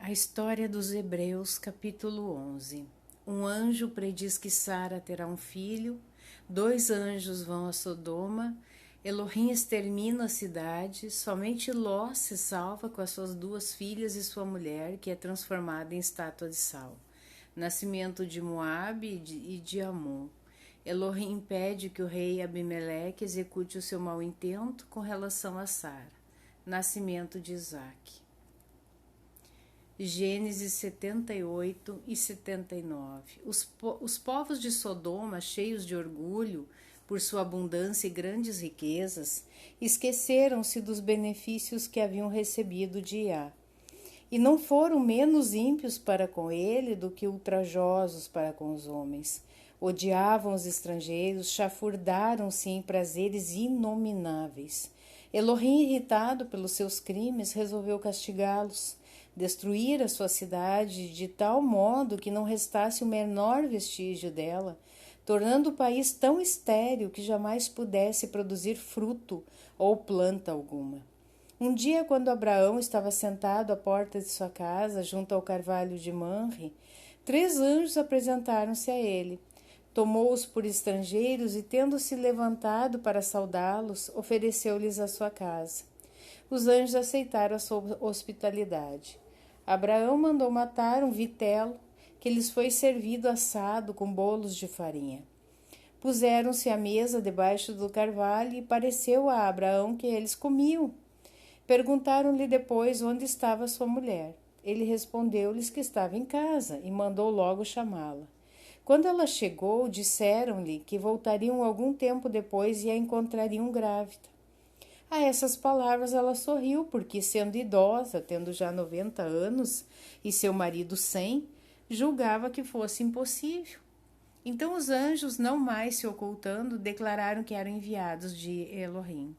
A história dos Hebreus, capítulo 11. Um anjo prediz que Sara terá um filho, 2 anjos vão a Sodoma, Elohim extermina a cidade, somente Ló se salva com as suas 2 filhas e sua mulher, que é transformada em estátua de sal. Nascimento de Moabe e de Amon. Elohim impede que o rei Abimeleque execute o seu mau intento com relação a Sara. Nascimento de Isaque. Gênesis 78 e 79. Os povos de Sodoma, cheios de orgulho por sua abundância e grandes riquezas, esqueceram-se dos benefícios que haviam recebido de Iá, e não foram menos ímpios para com ele do que ultrajosos para com os homens. Odiavam os estrangeiros, chafurdaram-se em prazeres inomináveis. Elohim, irritado pelos seus crimes, resolveu castigá-los, destruir a sua cidade de tal modo que não restasse o menor vestígio dela, tornando o país tão estéril que jamais pudesse produzir fruto ou planta alguma. Um dia, quando Abraão estava sentado à porta de sua casa, junto ao carvalho de Manre, 3 anjos apresentaram-se a ele. Tomou-os por estrangeiros e, tendo-se levantado para saudá-los, ofereceu-lhes a sua casa. Os anjos aceitaram a sua hospitalidade. Abraão mandou matar um vitelo, que lhes foi servido assado com bolos de farinha. Puseram-se à mesa debaixo do carvalho e pareceu a Abraão que eles comiam. Perguntaram-lhe depois onde estava sua mulher. Ele respondeu-lhes que estava em casa e mandou logo chamá-la. Quando ela chegou, disseram-lhe que voltariam algum tempo depois e a encontrariam grávida. A essas palavras ela sorriu, porque, sendo idosa, tendo já 90 anos, e seu marido 100, julgava que fosse impossível. Então os anjos, não mais se ocultando, declararam que eram enviados de Elohim.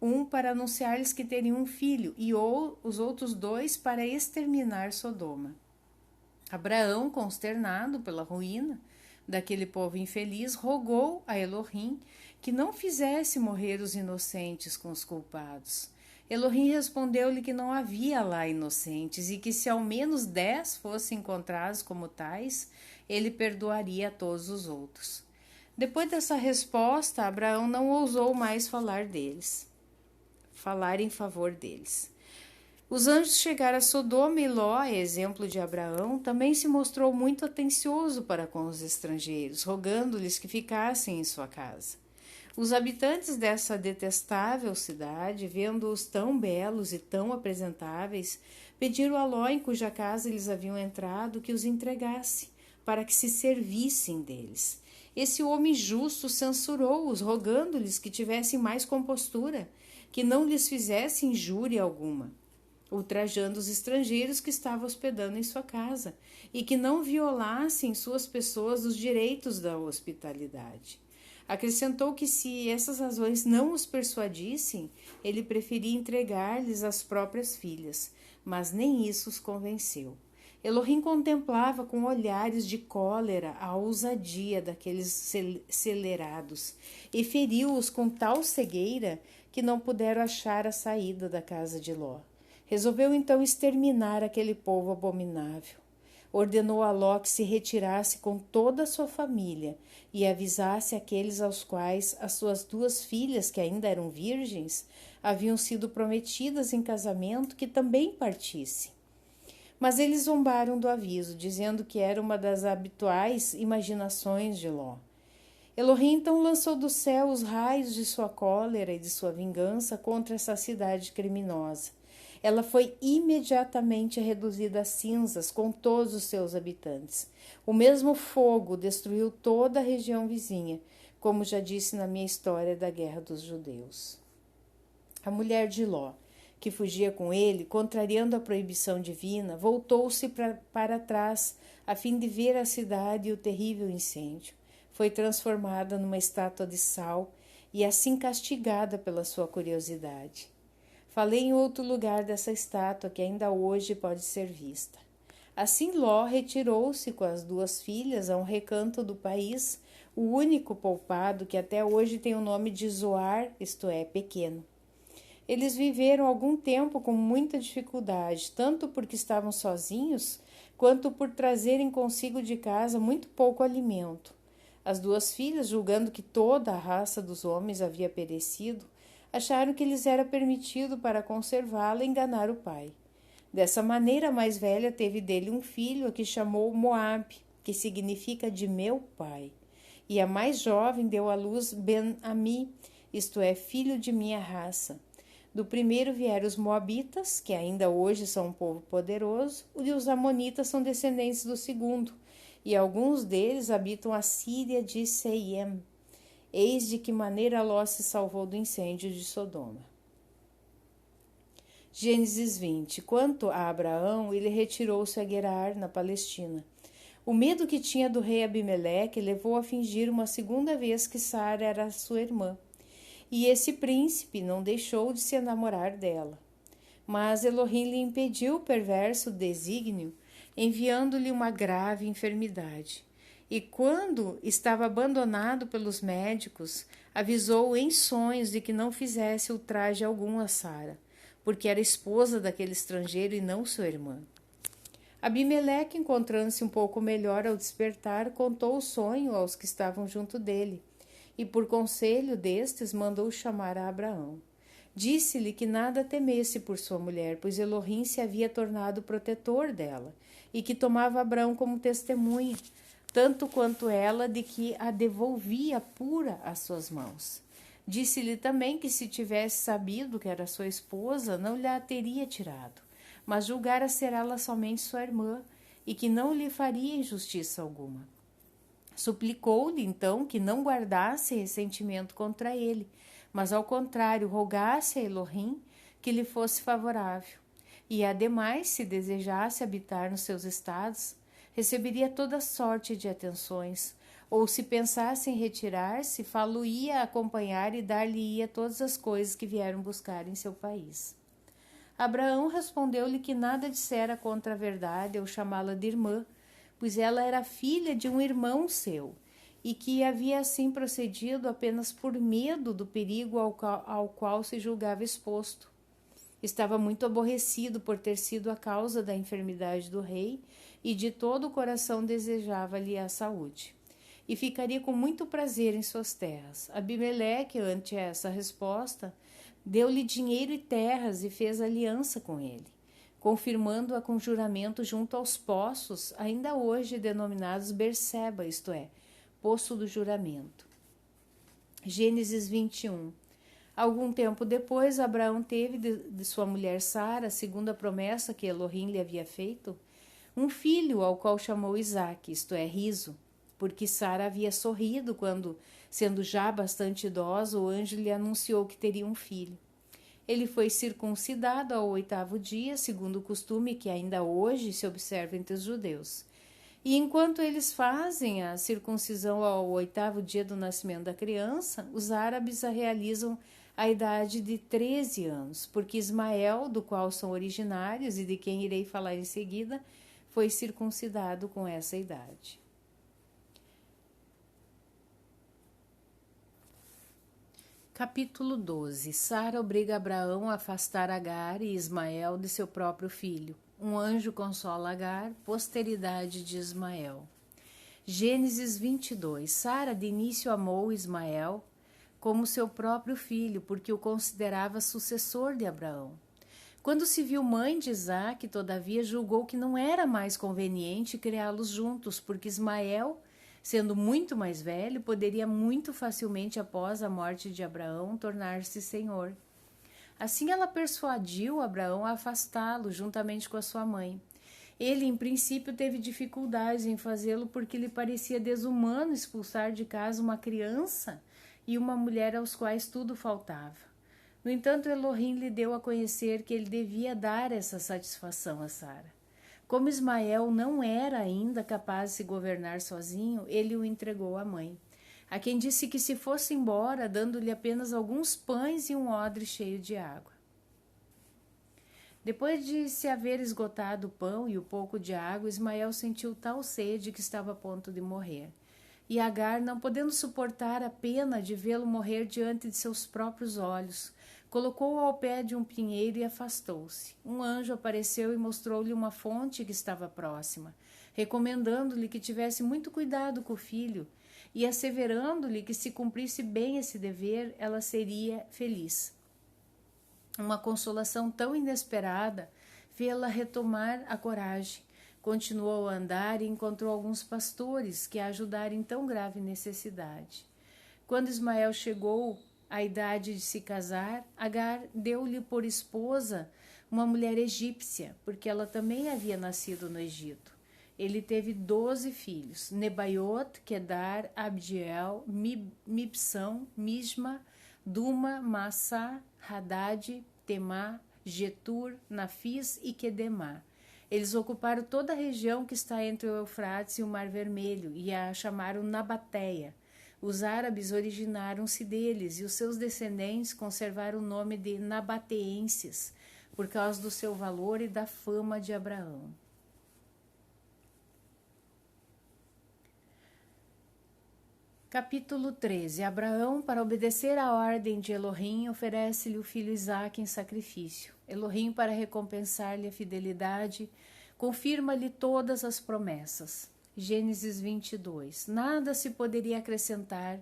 Um para anunciar-lhes que teriam um filho, e os outros 2 para exterminar Sodoma. Abraão, consternado pela ruína daquele povo infeliz, rogou a Elohim que não fizesse morrer os inocentes com os culpados. Elohim respondeu-lhe que não havia lá inocentes e que se ao menos 10 fossem encontrados como tais, ele perdoaria a todos os outros. Depois dessa resposta, Abraão não ousou mais falar em favor deles. Os anjos chegaram a Sodoma e Ló, exemplo de Abraão, também se mostrou muito atencioso para com os estrangeiros, rogando-lhes que ficassem em sua casa. Os habitantes dessa detestável cidade, vendo-os tão belos e tão apresentáveis, pediram a Ló, em cuja casa eles haviam entrado, que os entregasse, para que se servissem deles. Esse homem justo censurou-os, rogando-lhes que tivessem mais compostura, que não lhes fizesse injúria alguma, ultrajando os estrangeiros que estavam hospedando em sua casa, e que não violassem suas pessoas os direitos da hospitalidade. Acrescentou que, se essas razões não os persuadissem, ele preferia entregar-lhes as próprias filhas, mas nem isso os convenceu. Elohim contemplava com olhares de cólera a ousadia daqueles celerados e feriu-os com tal cegueira que não puderam achar a saída da casa de Ló. Resolveu então exterminar aquele povo abominável. Ordenou a Ló que se retirasse com toda a sua família e avisasse aqueles aos quais as suas 2 filhas, que ainda eram virgens, haviam sido prometidas em casamento, que também partissem. Mas eles zombaram do aviso, dizendo que era uma das habituais imaginações de Ló. Elohim então lançou do céu os raios de sua cólera e de sua vingança contra essa cidade criminosa. Ela foi imediatamente reduzida a cinzas com todos os seus habitantes. O mesmo fogo destruiu toda a região vizinha, como já disse na minha história da Guerra dos Judeus. A mulher de Ló, que fugia com ele, contrariando a proibição divina, voltou-se para trás, a fim de ver a cidade e o terrível incêndio. Foi transformada numa estátua de sal e assim castigada pela sua curiosidade. Falei em outro lugar dessa estátua que ainda hoje pode ser vista. Assim Ló retirou-se com as 2 filhas a um recanto do país, o único poupado, que até hoje tem o nome de Zoar, isto é, pequeno. Eles viveram algum tempo com muita dificuldade, tanto porque estavam sozinhos, quanto por trazerem consigo de casa muito pouco alimento. As duas filhas, julgando que toda a raça dos homens havia perecido, acharam que lhes era permitido, para conservá-la, enganar o pai. Dessa maneira, a mais velha teve dele um filho, a que chamou Moabe, que significa de meu pai. E a mais jovem deu à luz Ben-Ami, isto é, filho de minha raça. Do primeiro vieram os Moabitas, que ainda hoje são um povo poderoso, e os Amonitas são descendentes do segundo, e alguns deles habitam a Síria de Seiem. Eis de que maneira Ló se salvou do incêndio de Sodoma. Gênesis 20. Quanto a Abraão, ele retirou-se a Gerar, na Palestina. O medo que tinha do rei Abimeleque levou a fingir uma segunda vez que Sara era sua irmã. E esse príncipe não deixou de se enamorar dela. Mas Elohim lhe impediu o perverso desígnio, enviando-lhe uma grave enfermidade. E quando estava abandonado pelos médicos, avisou em sonhos de que não fizesse ultraje algum a Sara, porque era esposa daquele estrangeiro e não sua irmã. Abimeleque, encontrando-se um pouco melhor ao despertar, contou o sonho aos que estavam junto dele, e por conselho destes mandou chamar a Abraão. Disse-lhe que nada temesse por sua mulher, pois Elohim se havia tornado protetor dela, e que tomava Abraão como testemunha, tanto quanto ela de que a devolvia pura às suas mãos. Disse-lhe também que se tivesse sabido que era sua esposa, não lhe a teria tirado, mas julgara ser ela somente sua irmã, e que não lhe faria injustiça alguma. Suplicou-lhe, então, que não guardasse ressentimento contra ele, mas, ao contrário, rogasse a Elohim que lhe fosse favorável. E, ademais, se desejasse habitar nos seus estados, receberia toda sorte de atenções, ou se pensasse em retirar-se, fá-lo-ia acompanhar e dar-lhe-ia todas as coisas que vieram buscar em seu país. Abraão respondeu-lhe que nada dissera contra a verdade ao chamá-la de irmã, pois ela era filha de um irmão seu, e que havia assim procedido apenas por medo do perigo ao qual se julgava exposto. Estava muito aborrecido por ter sido a causa da enfermidade do rei, e de todo o coração desejava-lhe a saúde, e ficaria com muito prazer em suas terras. Abimeleque, ante essa resposta, deu-lhe dinheiro e terras e fez aliança com ele, confirmando-a com juramento junto aos poços, ainda hoje denominados Berseba, isto é, Poço do Juramento. Gênesis 21. Algum tempo depois, Abraão teve de sua mulher Sara, segundo a promessa que Elohim lhe havia feito, um filho ao qual chamou Isaque, isto é, riso, porque Sara havia sorrido quando, sendo já bastante idosa, o anjo lhe anunciou que teria um filho. Ele foi circuncidado ao 8º dia, segundo o costume que ainda hoje se observa entre os judeus. E enquanto eles fazem a circuncisão ao 8º dia do nascimento da criança, os árabes a realizam à idade de 13 anos, porque Ismael, do qual são originários e de quem irei falar em seguida, foi circuncidado com essa idade. Capítulo 12. Sara obriga Abraão a afastar Agar e Ismael de seu próprio filho. Um anjo consola Agar, posteridade de Ismael. Gênesis 22. Sara de início amou Ismael como seu próprio filho, porque o considerava sucessor de Abraão. Quando se viu mãe de Isaque, todavia julgou que não era mais conveniente criá-los juntos, porque Ismael, sendo muito mais velho, poderia muito facilmente, após a morte de Abraão, tornar-se senhor. Assim ela persuadiu Abraão a afastá-lo, juntamente com a sua mãe. Ele, em princípio, teve dificuldades em fazê-lo porque lhe parecia desumano expulsar de casa uma criança e uma mulher aos quais tudo faltava. No entanto, Elohim lhe deu a conhecer que ele devia dar essa satisfação a Sara. Como Ismael não era ainda capaz de se governar sozinho, ele o entregou à mãe, a quem disse que se fosse embora, dando-lhe apenas alguns pães e um odre cheio de água. Depois de se haver esgotado o pão e o pouco de água, Ismael sentiu tal sede que estava a ponto de morrer. E Agar, não podendo suportar a pena de vê-lo morrer diante de seus próprios olhos, Colocou-o ao pé de um pinheiro e afastou-se. Um anjo apareceu e mostrou-lhe uma fonte que estava próxima, recomendando-lhe que tivesse muito cuidado com o filho e asseverando-lhe que, se cumprisse bem esse dever, ela seria feliz. Uma consolação tão inesperada fê-la retomar a coragem. Continuou a andar e encontrou alguns pastores que a ajudaram em tão grave necessidade. Quando Ismael chegou à idade de se casar, Agar deu-lhe por esposa uma mulher egípcia, porque ela também havia nascido no Egito. Ele teve 12 filhos: Nebaiot, Quedar, Abdiel, Mibsão, Misma, Duma, Massa, Hadad, Temá, Getur, Nafis e Quedemá. Eles ocuparam toda a região que está entre o Eufrates e o Mar Vermelho e a chamaram Nabateia. Os árabes originaram-se deles e os seus descendentes conservaram o nome de nabateenses por causa do seu valor e da fama de Abraão. Capítulo 13. Abraão, para obedecer à ordem de Elohim, oferece-lhe o filho Isaque em sacrifício. Elohim, para recompensar-lhe a fidelidade, confirma-lhe todas as promessas. Gênesis 22. Nada se poderia acrescentar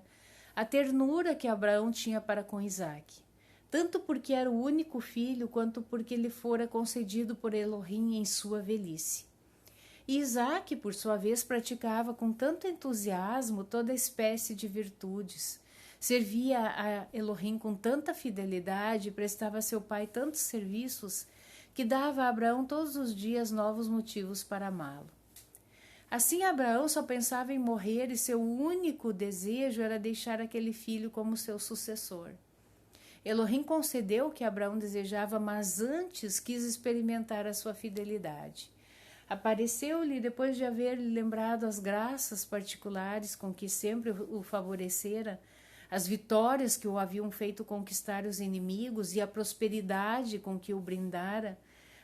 à ternura que Abraão tinha para com Isaque, tanto porque era o único filho, quanto porque lhe fora concedido por Elohim em sua velhice. E Isaque, por sua vez, praticava com tanto entusiasmo toda espécie de virtudes, servia a Elohim com tanta fidelidade, prestava a seu pai tantos serviços, que dava a Abraão todos os dias novos motivos para amá-lo. Assim, Abraão só pensava em morrer e seu único desejo era deixar aquele filho como seu sucessor. Elohim concedeu o que Abraão desejava, mas antes quis experimentar a sua fidelidade. Apareceu-lhe, depois de haver-lhe lembrado as graças particulares com que sempre o favorecera, as vitórias que o haviam feito conquistar os inimigos e a prosperidade com que o brindara,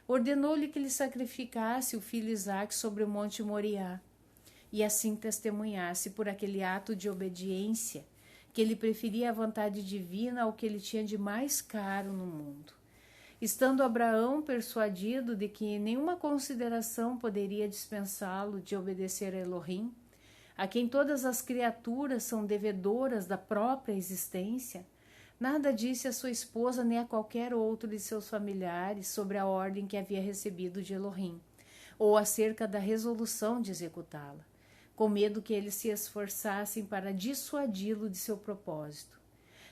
ordenou-lhe que lhe sacrificasse o filho Isaque sobre o monte Moriá, e assim testemunhasse por aquele ato de obediência que ele preferia a vontade divina ao que ele tinha de mais caro no mundo. Estando Abraão persuadido de que nenhuma consideração poderia dispensá-lo de obedecer a Elohim, a quem todas as criaturas são devedoras da própria existência, nada disse a sua esposa nem a qualquer outro de seus familiares sobre a ordem que havia recebido de Elohim, ou acerca da resolução de executá-la, com medo que eles se esforçassem para dissuadi-lo de seu propósito.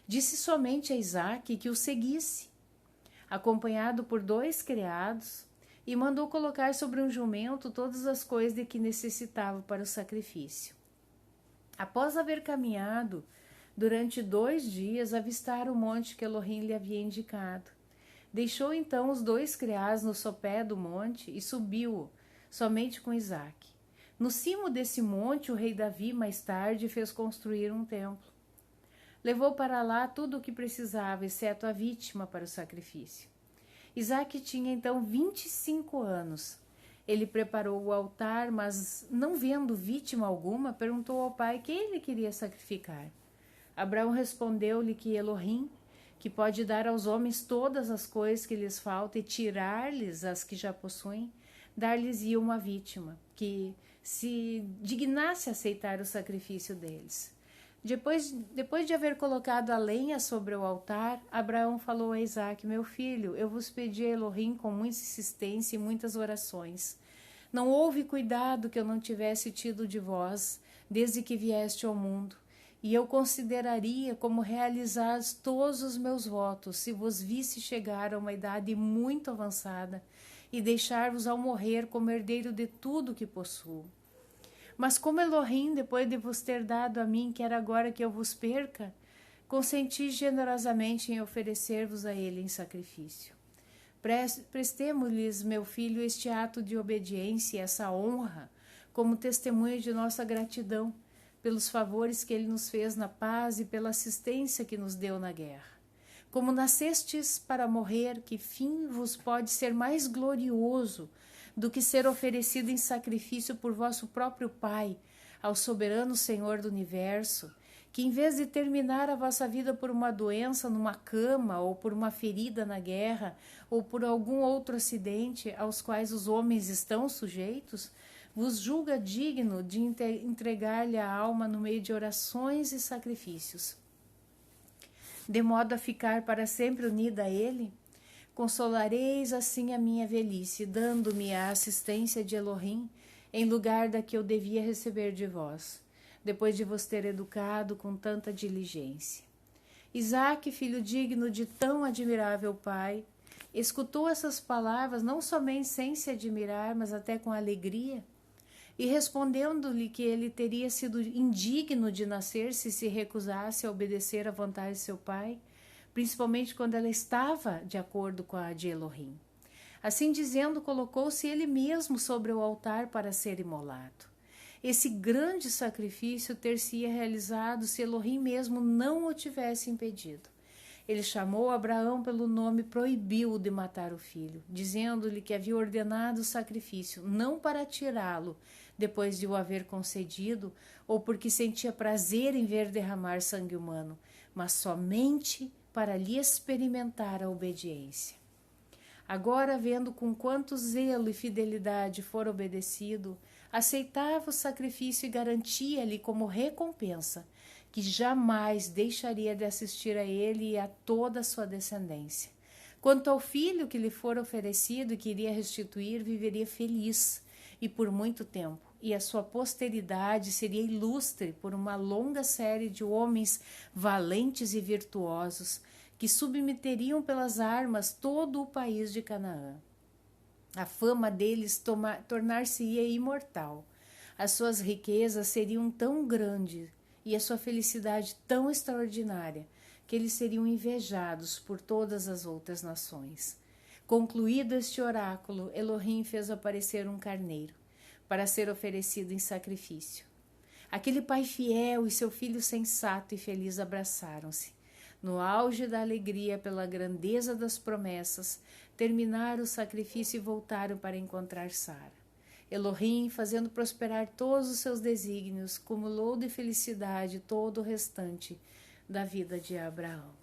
Disse somente a Isaque que o seguisse, acompanhado por 2 criados, e mandou colocar sobre um jumento todas as coisas de que necessitava para o sacrifício. Após haver caminhado durante 2 dias, avistaram o monte que Elohim lhe havia indicado. Deixou então os 2 criados no sopé do monte e subiu somente com Isaque. No cimo desse monte, o rei Davi, mais tarde, fez construir um templo. Levou para lá tudo o que precisava, exceto a vítima para o sacrifício. Isaque tinha então 25 anos. Ele preparou o altar, mas, não vendo vítima alguma, perguntou ao pai quem ele queria sacrificar. Abraão respondeu-lhe que Elohim, que pode dar aos homens todas as coisas que lhes faltam e tirar-lhes as que já possuem, dar-lhes-ia uma vítima, que se dignasse aceitar o sacrifício deles. Depois de haver colocado a lenha sobre o altar, Abraão falou a Isaque: meu filho, eu vos pedi a Elohim com muita insistência e muitas orações. Não houve cuidado que eu não tivesse tido de vós, desde que vieste ao mundo, e eu consideraria como realizados todos os meus votos, se vos visse chegar a uma idade muito avançada, e deixar-vos ao morrer como herdeiro de tudo que possuo. Mas como Elohim, depois de vos ter dado a mim, quer agora que eu vos perca, consenti generosamente em oferecer-vos a ele em sacrifício. Prestemo-lhes, meu filho, este ato de obediência e essa honra, como testemunho de nossa gratidão, pelos favores que ele nos fez na paz e pela assistência que nos deu na guerra. Como nascestes para morrer, que fim vos pode ser mais glorioso do que ser oferecido em sacrifício por vosso próprio Pai, ao soberano Senhor do Universo, que em vez de terminar a vossa vida por uma doença numa cama, ou por uma ferida na guerra, ou por algum outro acidente aos quais os homens estão sujeitos, vos julga digno de entregar-lhe a alma no meio de orações e sacrifícios, de modo a ficar para sempre unida a ele? Consolareis assim a minha velhice, dando-me a assistência de Elohim, em lugar da que eu devia receber de vós, depois de vos ter educado com tanta diligência. Isaque, filho digno de tão admirável pai, escutou essas palavras não somente sem se admirar, mas até com alegria, e respondendo-lhe que ele teria sido indigno de nascer se recusasse a obedecer à vontade de seu pai, principalmente quando ela estava de acordo com a de Elohim. Assim dizendo, colocou-se ele mesmo sobre o altar para ser imolado. Esse grande sacrifício ter-se-ia realizado se Elohim mesmo não o tivesse impedido. Ele chamou Abraão pelo nome e proibiu-o de matar o filho, dizendo-lhe que havia ordenado o sacrifício, não para tirá-lo, depois de o haver concedido, ou porque sentia prazer em ver derramar sangue humano, mas somente para lhe experimentar a obediência. Agora, vendo com quanto zelo e fidelidade fora obedecido, aceitava o sacrifício e garantia-lhe como recompensa que jamais deixaria de assistir a ele e a toda a sua descendência. Quanto ao filho que lhe fora oferecido e que iria restituir, viveria feliz e por muito tempo, e a sua posteridade seria ilustre por uma longa série de homens valentes e virtuosos que submeteriam pelas armas todo o país de Canaã. A fama deles tornar-se-ia imortal. As suas riquezas seriam tão grandes e a sua felicidade tão extraordinária que eles seriam invejados por todas as outras nações. Concluído este oráculo, Elohim fez aparecer um carneiro para ser oferecido em sacrifício. Aquele pai fiel e seu filho sensato e feliz abraçaram-se. No auge da alegria pela grandeza das promessas, terminaram o sacrifício e voltaram para encontrar Sara. Elohim, fazendo prosperar todos os seus desígnios, cumulou de felicidade todo o restante da vida de Abraão.